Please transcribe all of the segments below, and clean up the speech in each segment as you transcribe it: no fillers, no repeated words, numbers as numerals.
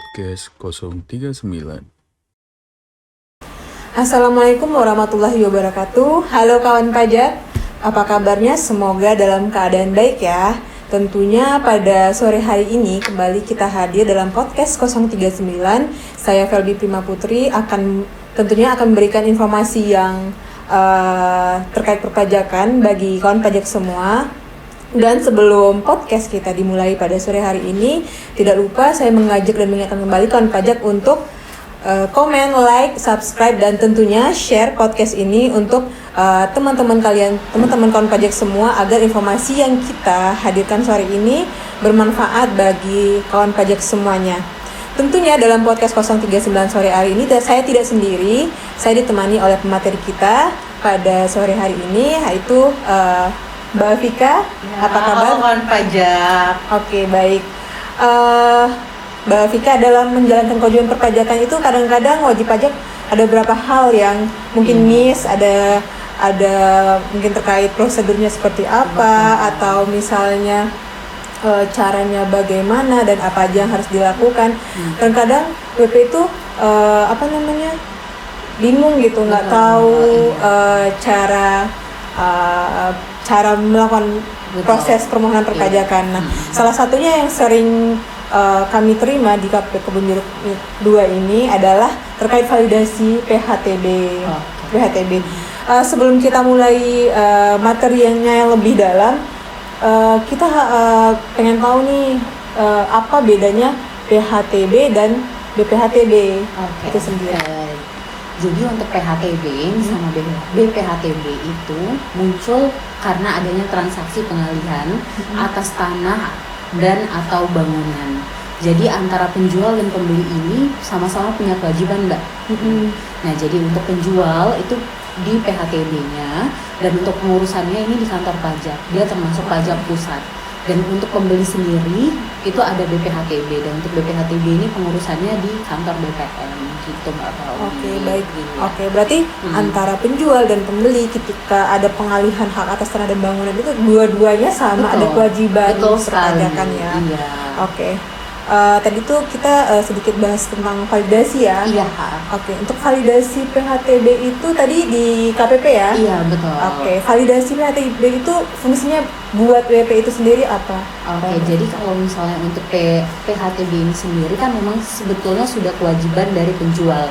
Podcast 039. Assalamualaikum warahmatullahi wabarakatuh. Halo kawan pajak, apa kabarnya? Semoga dalam keadaan baik ya. Tentunya pada sore hari ini kembali kita hadir dalam podcast 039. Saya Felby Prima Putri tentunya akan memberikan informasi yang terkait perpajakan bagi kawan pajak semua. Dan sebelum podcast kita dimulai pada sore hari ini, tidak lupa saya mengajak dan mengingatkan kembali kawan pajak untuk komen, like, subscribe, dan tentunya share podcast ini untuk teman-teman kawan pajak semua, agar informasi yang kita hadirkan sore ini bermanfaat bagi kawan pajak semuanya. Tentunya dalam podcast 039 sore hari ini saya tidak sendiri, saya ditemani oleh pemateri kita pada sore hari ini, yaitu Mbak Vika. Ya, apa kabar? halo kawan pajak. Oke, baik. Mbak Vika, dalam menjalankan kewajiban perpajakan itu kadang-kadang wajib pajak ada beberapa hal yang mungkin miss, ada mungkin terkait prosedurnya seperti apa, atau misalnya caranya bagaimana dan apa aja yang harus dilakukan. Kadang-kadang WP itu bingung gitu, nggak tahu cara melakukan proses permohonan perpajakan. Nah, salah satunya yang sering kami terima di KPP Kebun Jeruk 2 ini adalah terkait validasi PHTB. Sebelum kita mulai materinya yang lebih dalam, kita pengen tahu nih apa bedanya PHTB dan BPHTB itu sendiri. Jadi untuk PHTB sama BPHTB itu muncul karena adanya transaksi pengalihan atas tanah dan atau bangunan. Jadi antara penjual dan pembeli ini sama-sama punya kewajiban, Mbak. Nah, jadi untuk penjual itu di PHTB-nya, dan untuk pengurusannya ini di kantor pajak. Dia termasuk pajak pusat. Dan untuk pembeli sendiri itu ada BPHTB, dan untuk BPHTB ini pengurusannya di kantor BPN gitu, Mbak. Oke, baik. Oke, berarti antara penjual dan pembeli ketika ada pengalihan hak atas tanah dan bangunan itu dua-duanya sama. Betul. Ada kewajiban perpajakan ya. Iya. Oke. Tadi tuh kita sedikit bahas tentang validasi ya. Iya. Oke, untuk validasi PHTB itu tadi di KPP ya? Iya, betul. Oke, validasi PHTB itu fungsinya buat WP itu sendiri apa? Oke, jadi kalau misalnya untuk PHTB ini sendiri kan memang sebetulnya sudah kewajiban dari penjual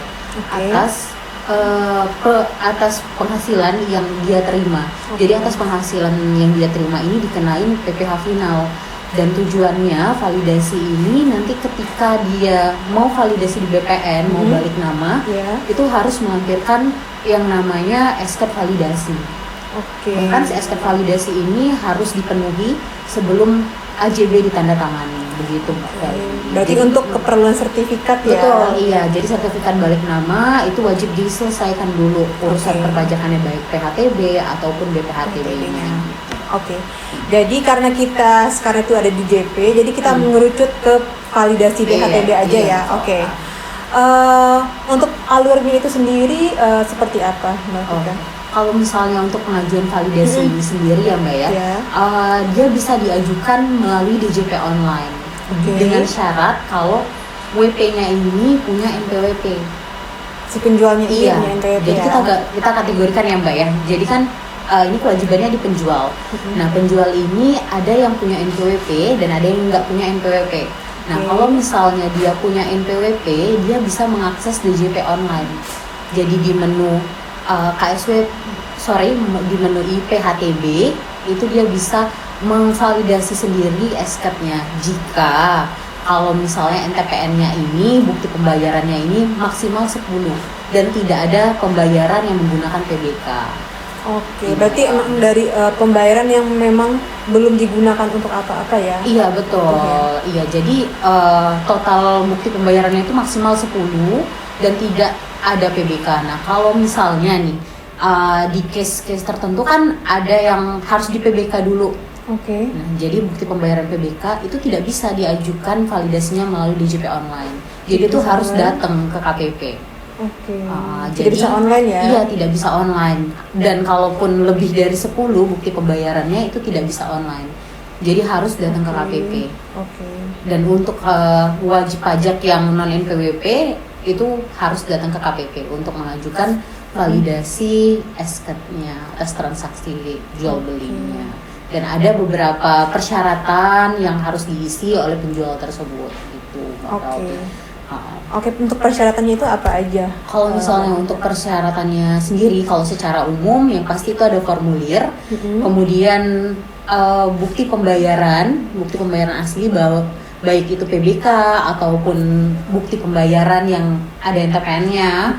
atas penghasilan yang dia terima. Jadi atas penghasilan yang dia terima ini dikenain PPh final. Dan tujuannya validasi ini nanti ketika dia mau validasi di BPN, mau balik nama, itu harus melampirkan yang namanya SK validasi. Bahkan si SK validasi ini harus dipenuhi sebelum AJB ditandatangani, begitu Mbak. Berarti jadi, untuk keperluan sertifikat ya? Betul, iya. Jadi sertifikat balik nama itu wajib diselesaikan dulu urusan perpajakannya, baik PHTB ataupun BPHTB-nya. Oke. Jadi karena kita sekarang itu ada di JP, jadi kita mengerucut ke validasi PHTB aja ya. Oke. Untuk alurnya itu sendiri seperti apa, Mbak Vika? Kalau misalnya untuk pengajuan validasi ini sendiri ya, Mbak ya, dia bisa diajukan melalui DJP online dengan syarat kalau WP-nya ini punya NPWP. Si penjualnya ini punya NPWP. Jadi kita kategorikan ya, Mbak ya. Jadi kan ini kewajibannya di penjual. Nah, penjual ini ada yang punya NPWP dan ada yang nggak punya NPWP. Nah, kalau misalnya dia punya NPWP, dia bisa mengakses DJP online. Jadi di menu di menu IPHTB itu dia bisa memvalidasi sendiri SK-nya. Jika kalau misalnya NTPN-nya ini, bukti pembayarannya ini maksimal 10 dan tidak ada pembayaran yang menggunakan PBK. Oke, berarti emang dari pembayaran yang memang belum digunakan untuk apa-apa ya? Iya, betul. Iya, jadi total bukti pembayarannya itu maksimal 10 dan tidak ada PBK. Nah, kalau misalnya nih di case-case tertentu kan ada yang harus di PBK dulu. Nah, jadi bukti pembayaran PBK itu tidak bisa diajukan validasinya melalui DJP online. Jadi itu harus datang ke KPP. Jadi bisa online ya? Iya, tidak bisa online. Dan kalaupun lebih dari 10 bukti pembayarannya itu tidak bisa online. Jadi harus datang ke Oke. KPP. Oke. Dan untuk wajib pajak yang non NPWP itu harus datang ke KPP untuk mengajukan validasi SK-nya, atas transaksi jual belinya. Dan ada beberapa persyaratan yang harus diisi oleh penjual tersebut gitu. Mbak Oke. Felby. Oke, untuk persyaratannya itu apa aja? Kalau misalnya untuk persyaratannya sendiri, kalau secara umum yang pasti itu ada formulir, kemudian bukti pembayaran asli bahwa baik itu PBK ataupun bukti pembayaran yang ada NTPN-nya.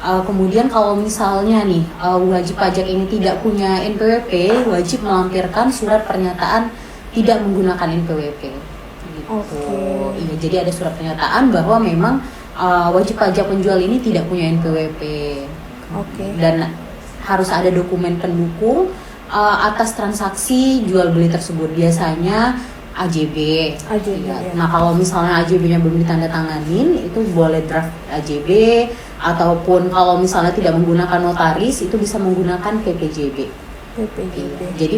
Kemudian kalau misalnya nih wajib pajak ini tidak punya NPWP, wajib melampirkan surat pernyataan tidak menggunakan NPWP. Gitu. Iya, jadi ada surat pernyataan bahwa memang wajib pajak penjual ini tidak punya NPWP. Dan harus ada dokumen pendukung atas transaksi jual beli tersebut. Biasanya AJB. Ya. Nah, kalau misalnya AJB-nya belum ditandatanganin, itu boleh draft AJB, ataupun kalau misalnya tidak menggunakan notaris, itu bisa menggunakan PPJB. Iya. Jadi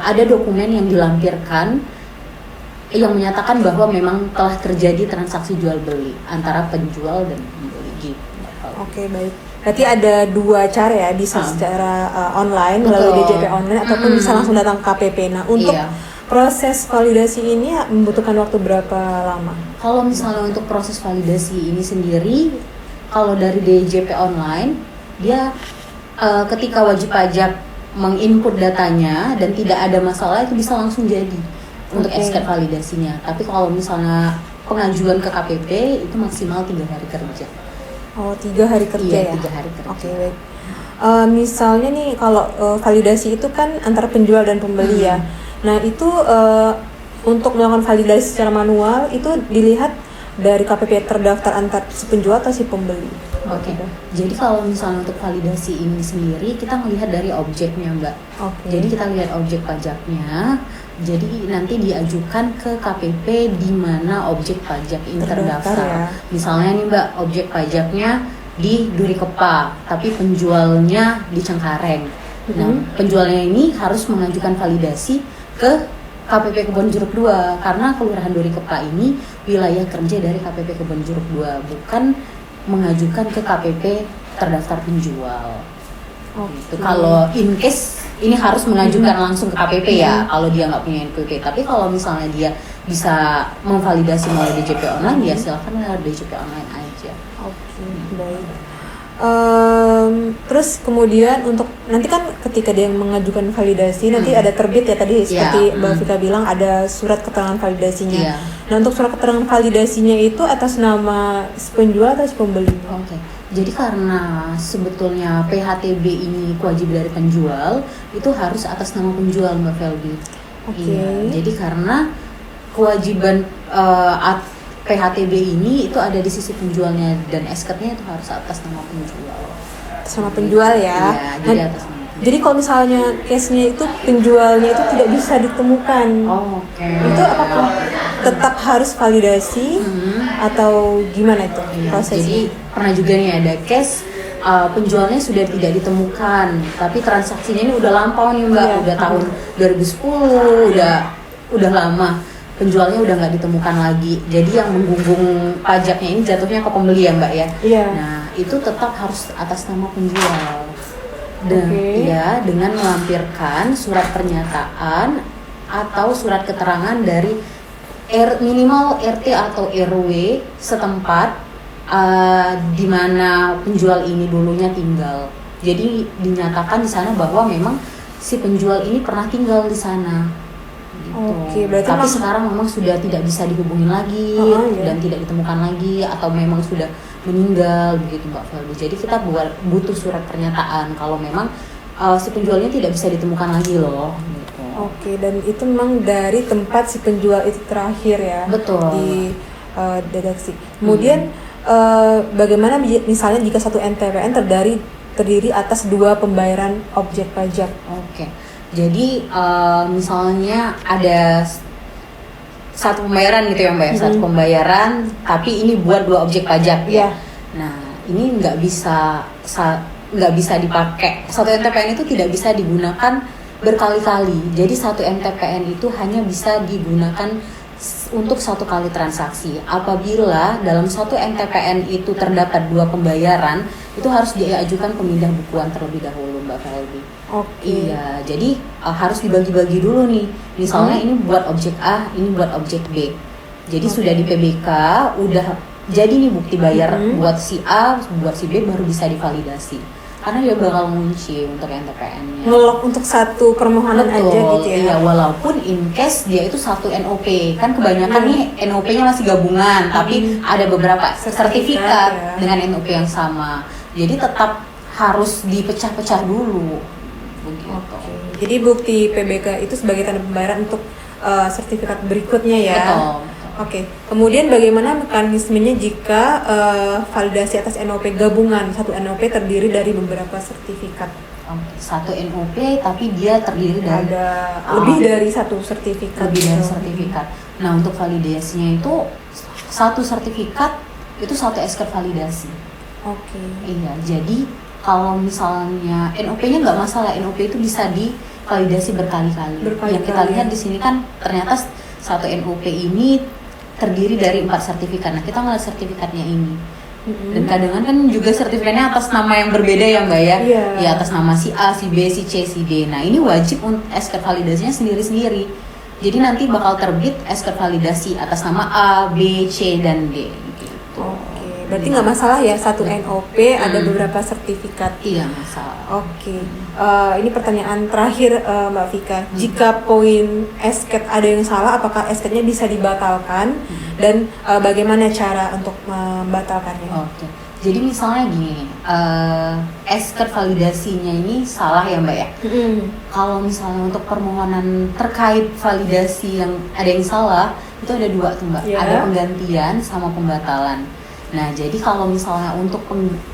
ada dokumen yang dilampirkan yang menyatakan bahwa memang telah terjadi transaksi jual beli antara penjual dan pembeli gitu. Oke, baik. Berarti ada dua cara ya, bisa secara online melalui DJP online ataupun bisa langsung datang ke KPP. Nah, untuk proses validasi ini membutuhkan waktu berapa lama? Kalau misalnya untuk proses validasi ini sendiri, kalau dari DJP online, dia ketika wajib pajak menginput datanya dan tidak ada masalah, itu bisa langsung jadi untuk SK validasinya. Tapi kalau misalnya pengajuan ke KPP itu maksimal 3 hari kerja. Oh, 3 hari kerja ya? 3 hari kerja. Oke, baik. Misalnya nih kalau validasi itu kan antara penjual dan pembeli ya. Nah itu untuk melakukan validasi secara manual itu dilihat dari KPP terdaftar antar si penjual atau si pembeli. Oke. Jadi kalau misalnya untuk validasi ini sendiri kita melihat dari objeknya, Mbak. Jadi kita lihat objek pajaknya. Jadi nanti diajukan ke KPP di mana objek pajak ini terdaftar. Ya. Misalnya nih Mbak, objek pajaknya di Duri Kepa, tapi penjualnya di Cengkareng. Nah, penjualnya ini harus mengajukan validasi ke KPP Kebonjeruk 2 karena Kelurahan Duri Kepa ini wilayah kerja dari KPP Kebonjeruk 2, bukan mengajukan ke KPP terdaftar penjual. Gitu. Kalau in case ini harus mengajukan langsung ke KPP ya, kalau dia nggak punya NPWP. Tapi kalau misalnya dia bisa memvalidasi melalui DJP online, ya silakan lewat DJP online aja. Oke, baik. Terus kemudian untuk nanti kan ketika dia mengajukan validasi nanti ada terbit ya tadi seperti Mbak Vika bilang ada surat keterangan validasinya. Nah untuk surat keterangan validasinya itu atas nama si penjual atau si pembeli? Jadi karena sebetulnya PHTB ini kewajiban dari penjual itu harus atas nama penjual Mbak Felby. Iya. Jadi karena kewajiban PHTB ini itu ada di sisi penjualnya dan SK-nya itu harus atas nama penjual. Atas nama penjual ya. Iya, jadi atas nama. Jadi kalau misalnya case-nya itu penjualnya itu tidak bisa ditemukan. Itu apakah tetap harus validasi atau gimana itu prosesnya? Jadi pernah juga nih ada case penjualnya sudah tidak ditemukan, tapi transaksinya ini udah lampau nih Mbak, udah tahun 2010, udah lama. Penjualnya udah nggak ditemukan lagi, jadi yang menggungung pajaknya ini jatuhnya ke pembeli ya Mbak ya. Nah itu tetap harus atas nama penjual dan ya dengan melampirkan surat pernyataan atau surat keterangan dari minimal RT atau RW setempat di mana penjual ini dulunya tinggal. Jadi dinyatakan di sana bahwa memang si penjual ini pernah tinggal di sana. Berarti tapi sekarang memang sudah tidak bisa dihubungin lagi dan tidak ditemukan lagi atau memang sudah meninggal begitu Mbak Felby. Jadi kita butuh surat pernyataan kalau memang si penjualnya tidak bisa ditemukan lagi loh. Gitu. Dan itu memang dari tempat si penjual itu terakhir ya. Betul. Di deteksi. Kemudian bagaimana misalnya jika satu NTPN terdiri atas 2 pembayaran objek pajak? Jadi misalnya ada satu pembayaran gitu ya Mbak, satu pembayaran tapi ini buat 2 objek pajak ya. Nah ini nggak bisa dipakai, satu NTPN itu tidak bisa digunakan berkali-kali. Jadi satu MTPN itu hanya bisa digunakan untuk satu kali transaksi. Apabila dalam satu MTPN itu terdapat 2 pembayaran, itu harus diajukan pemindah bukuan terlebih dahulu, Mbak Felby. Iya, jadi harus dibagi-bagi dulu nih. Misalnya ini buat objek A, ini buat objek B. Jadi sudah di PBK, udah jadi nih bukti bayar buat si A, buat si B baru bisa divalidasi. Karena dia bakal ngunci untuk NTPN-nya. Ngelok untuk satu permohonan aja gitu ya. Iya, walaupun in case dia itu satu NOP. Kan kebanyakan nih NOP-nya masih gabungan, tapi ada beberapa sertifikat dengan NOP yang sama. Jadi tetap harus dipecah-pecah dulu. Begitu. Jadi bukti PBK itu sebagai tanda pembayaran untuk sertifikat berikutnya ya. Betul. Kemudian bagaimana mekanismenya jika validasi atas NOP gabungan? Satu NOP terdiri dari beberapa sertifikat. Satu NOP tapi dia terdiri dari lebih dari satu sertifikat. Lebih dari sertifikat. Nah, untuk validasinya itu satu sertifikat itu satu SK validasi. Iya, jadi kalau misalnya NOP-nya nggak masalah, NOP itu bisa divalidasi berkali-kali. Yang kita lihat di sini kan ternyata satu NOP ini terdiri dari 4 sertifikat. Nah, kita ngeliat sertifikatnya ini. Dan kadang kan juga sertifikatnya atas nama yang berbeda ya Mbak ya. Ya atas nama si A, si B, si C, si D. Nah, ini wajib SK validasinya sendiri-sendiri. Jadi nanti bakal terbit SK validasi atas nama A, B, C, dan D gitu. Berarti nggak masalah ya satu NOP ada beberapa sertifikat. Iya, masalah. Ini pertanyaan terakhir Mbak Vika. Jika poin SKET ada yang salah, apakah SKET-nya bisa dibatalkan dan bagaimana cara untuk membatalkannya? Jadi misalnya gini, SKET validasinya ini salah ya Mbak ya. Kalau misalnya untuk permohonan terkait validasi yang ada yang salah, itu ada 2 tuh Mbak. Ada penggantian sama pembatalan. Nah, jadi kalau misalnya untuk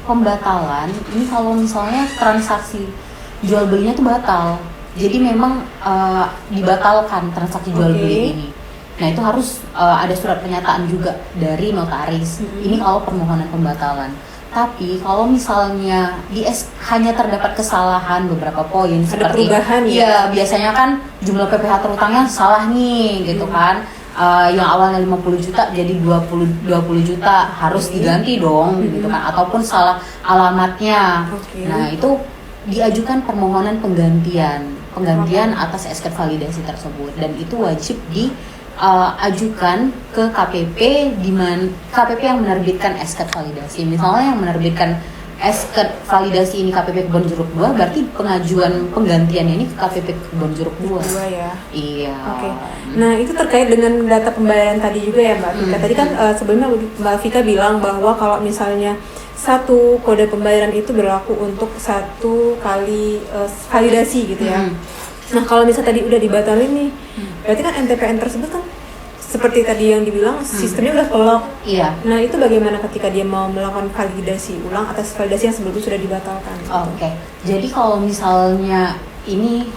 pembatalan, ini kalau misalnya transaksi jual belinya tuh batal. Jadi memang dibatalkan transaksi jual beli ini. Nah, itu harus ada surat pernyataan juga dari notaris. Ini kalau permohonan pembatalan. Tapi kalau misalnya hanya terdapat kesalahan beberapa poin seperti perubahan biasanya kan jumlah PPh terutangnya salah nih gitu kan. Yang awalnya 50 juta jadi 20 juta harus diganti dong gitu kan, ataupun salah alamatnya. Nah, itu diajukan permohonan penggantian atas SK validasi tersebut, dan itu wajib diajukan ke KPP KPP yang menerbitkan SK validasi. Misalnya yang menerbitkan SK validasi ini KPP Kebonjeruk 2, berarti pengajuan penggantiannya ini ke KPP Kebonjeruk 2 ya. Iya. Nah, itu terkait dengan data pembayaran tadi juga ya Mbak Vika. Tadi kan sebelumnya Mbak Vika bilang bahwa kalau misalnya satu kode pembayaran itu berlaku untuk satu kali validasi gitu ya. Nah, kalau misalnya tadi udah dibatalin nih, berarti kan NTPN tersebut kan seperti tadi yang dibilang sistemnya udah kelok. Iya. Nah, itu bagaimana ketika dia mau melakukan validasi ulang atas validasi yang sebelumnya sudah dibatalkan? Jadi kalau misalnya ini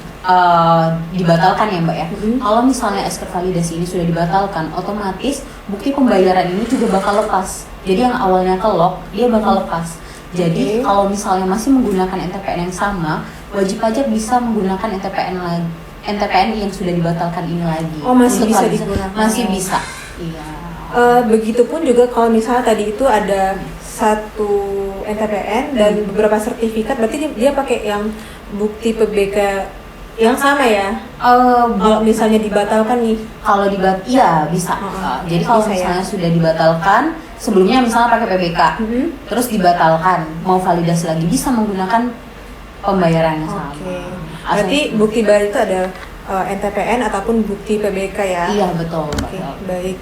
dibatalkan ya Mbak ya. Kalau misalnya SK validasi ini sudah dibatalkan, otomatis bukti pembayaran ini juga bakal lepas. Jadi yang awalnya kelok, dia bakal lepas. Jadi kalau misalnya masih menggunakan NTPN yang sama, wajib pajak bisa menggunakan NTPN yang sudah dibatalkan ini lagi. Masih bisa digunakan? Masih bisa. Iya. Begitupun juga kalau misalnya tadi itu ada satu NTPN dan beberapa sertifikat, berarti dia pakai yang bukti PBK yang sama ya? Kalau misalnya dibatalkan nih? Kalau iya bisa. Jadi kalau misalnya sudah dibatalkan, sebelumnya misalnya pakai PBK, terus dibatalkan, mau validasi lagi, bisa menggunakan pembayarannya sama. Berarti bukti bayar itu ada NTPN ataupun bukti PBK ya? Iya, betul. Baik.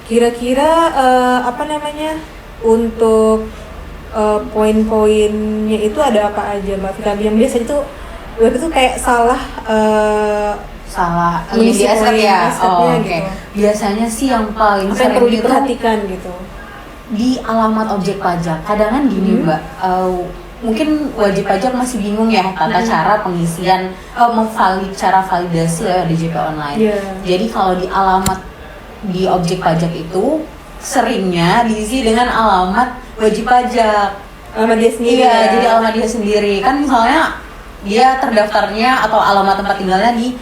Kira-kira untuk poin-poinnya itu ada apa aja Mbak Vika? Yang biasanya itu kayak salah mengisi poin ya. Gitu. Biasanya sih yang paling sering perlu diperhatikan gitu di alamat objek pajak. Kadang kan gini Mbak, mungkin wajib pajak masih bingung ya tata cara pengisian cara validasi lewat DJP online. Jadi kalau di alamat di objek pajak itu seringnya diisi dengan alamat wajib pajak. Alamat dia sendiri. Iya, jadi alamat dia sendiri. Kan misalnya dia terdaftarnya atau alamat tempat tinggalnya di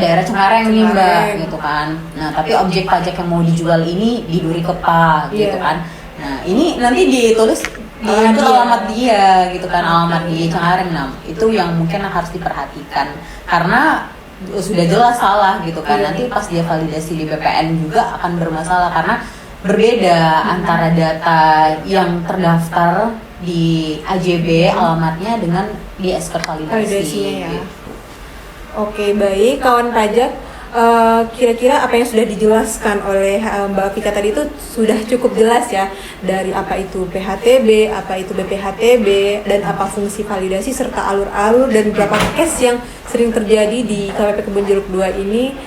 daerah Cengkareng nih Mbak gitu kan. Nah tapi objek pajak yang mau dijual ini di Duri Kepa gitu kan. Nah ini nanti ditulis di itu alamat dia gitu kan, alamat di Cengkareng. Nah itu yang mungkin harus diperhatikan karena sudah jelas salah gitu kan. Nanti pas dia validasi di BPN juga akan bermasalah karena berbeda antara data yang terdaftar di AJB alamatnya dengan di SK validasinya ya. gitu. Oke, baik kawan pajak, kira-kira apa yang sudah dijelaskan oleh Mbak Vika tadi itu sudah cukup jelas ya, dari apa itu PHTB, apa itu BPHTB, dan apa fungsi validasi serta alur-alur dan beberapa case yang sering terjadi di KPP Kebun Jeruk 2 ini.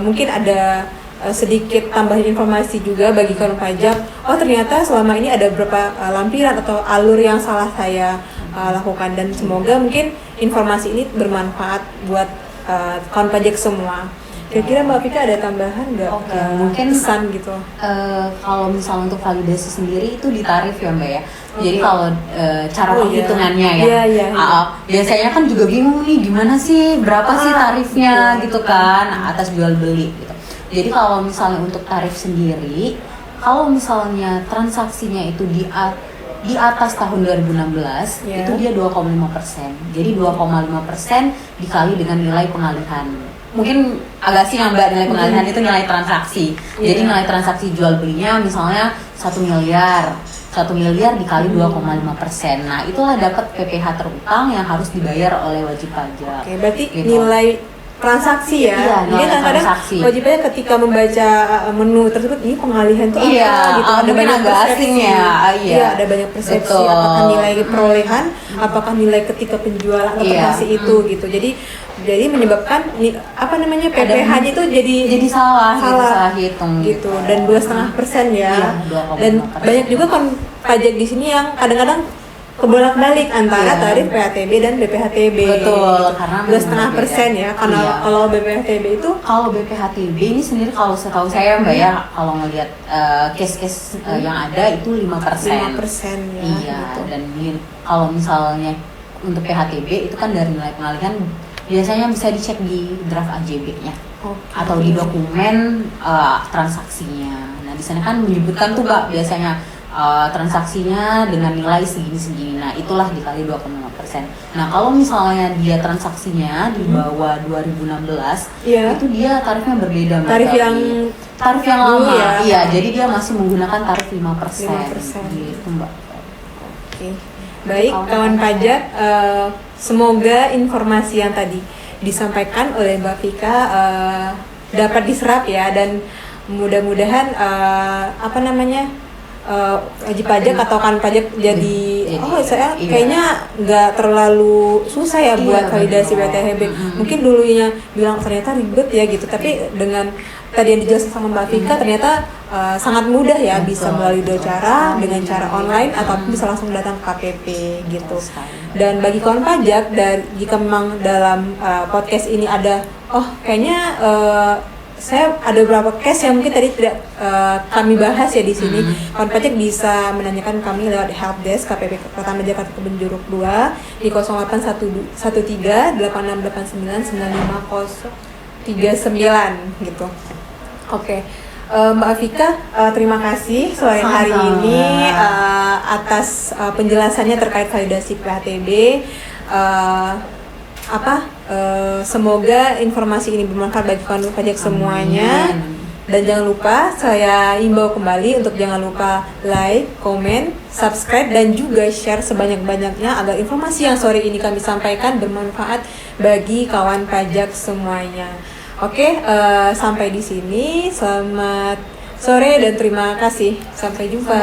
Mungkin ada sedikit tambahan informasi juga bagi kawan pajak. Oh ternyata selama ini ada beberapa lampiran atau alur yang salah saya lakukan, dan semoga mungkin informasi ini bermanfaat buat kawan pajak semua. Kira-kira Mbak Vika ada tambahan nggak? Mungkin pesan gitu. Kalau misalnya untuk validasi sendiri itu di tarif ya Mbak ya. Jadi kalau cara penghitungannya ya. Biasanya kan juga bingung nih gimana sih, berapa sih tarifnya gitu kan atas jual beli gitu. Jadi kalau misalnya untuk tarif sendiri, kalau misalnya transaksinya itu di atas tahun 2016 itu dia 2,5%. Jadi 2,5% dikali dengan nilai pengalihan. Mungkin agak sih Mbak, nilai pengalihan itu nilai transaksi. Jadi nilai transaksi jual belinya misalnya 1 miliar. 1 miliar dikali 2,5%. Nah, itulah dapat PPh terutang yang harus dibayar oleh wajib pajak. Oke, berarti gitu. Nilai transaksi ya. Iya, Mungkin kadang-kadang wajib pajak ketika membaca menu tersebut ini pengalihan itu apa gitu. Ada banyak agak asing ya. Iya, ada banyak persepsi. Betul. Apakah nilai perolehan, apakah nilai ketika penjualan atau transaksi itu gitu. Jadi menyebabkan PPh-nya itu jadi salah hitung gitu. Dan 2,5% ya. Dan banyak juga kan pajak di sini yang kadang-kadang kebolak-balik antara tarif PHTB dan BPHTB. Betul, karena 2,5% ya. Karena kalau BPHTB itu, kalau BPHTB ini sendiri kalau setahu saya Mbak ya, kalau ngelihat case-case yang ada itu 5%. 5% ya. Iya. Gitu. Dan kalau misalnya untuk PHTB itu kan dari nilai pengalihan biasanya bisa dicek di draft AJB-nya atau di dokumen transaksinya. Nah di sana kan menyebutkan tuh Mbak biasanya transaksinya dengan nilai segini-segini. Nah itulah dikali 2,5%. Nah kalau misalnya dia transaksinya di bawah 2016 itu dia tarifnya berbeda. Tarif yang lama ya. Iya, jadi dia masih menggunakan tarif 5%. Gitu Mbak. Oke. Baik kawan pajak, semoga informasi yang tadi disampaikan oleh Mbak Vika dapat diserap ya, dan mudah-mudahan wajib pajak atau kan pajak jadi saya kayaknya nggak terlalu susah ya buat validasi PHTB. Mungkin dulunya bilang ternyata ribet ya gitu, tapi dengan tadi yang dijelaskan sama Mbak Vika ternyata sangat mudah ya, bisa melalui dua cara, dengan cara online ataupun bisa langsung datang ke KPP gitu. Dan bagi kawan pajak, jika memang dalam podcast ini ada kayaknya saya ada beberapa case yang mungkin tadi tidak kami bahas ya di sini. Kawan pajak bisa menanyakan kami lewat helpdesk KPP Pertama Jakarta Kebun Jeruk 2 di 0813 8689 95039 gitu. Oke. Mbak Vika, terima kasih sore hari ini atas penjelasannya terkait validasi PHTB. Semoga informasi ini bermanfaat bagi kawan pajak semuanya. Dan jangan lupa saya imbau kembali untuk jangan lupa like, komen, subscribe, dan juga share sebanyak-banyaknya agar informasi yang sore ini kami sampaikan bermanfaat bagi kawan pajak semuanya. Oke, sampai di sini. Selamat sore dan terima kasih. Sampai jumpa.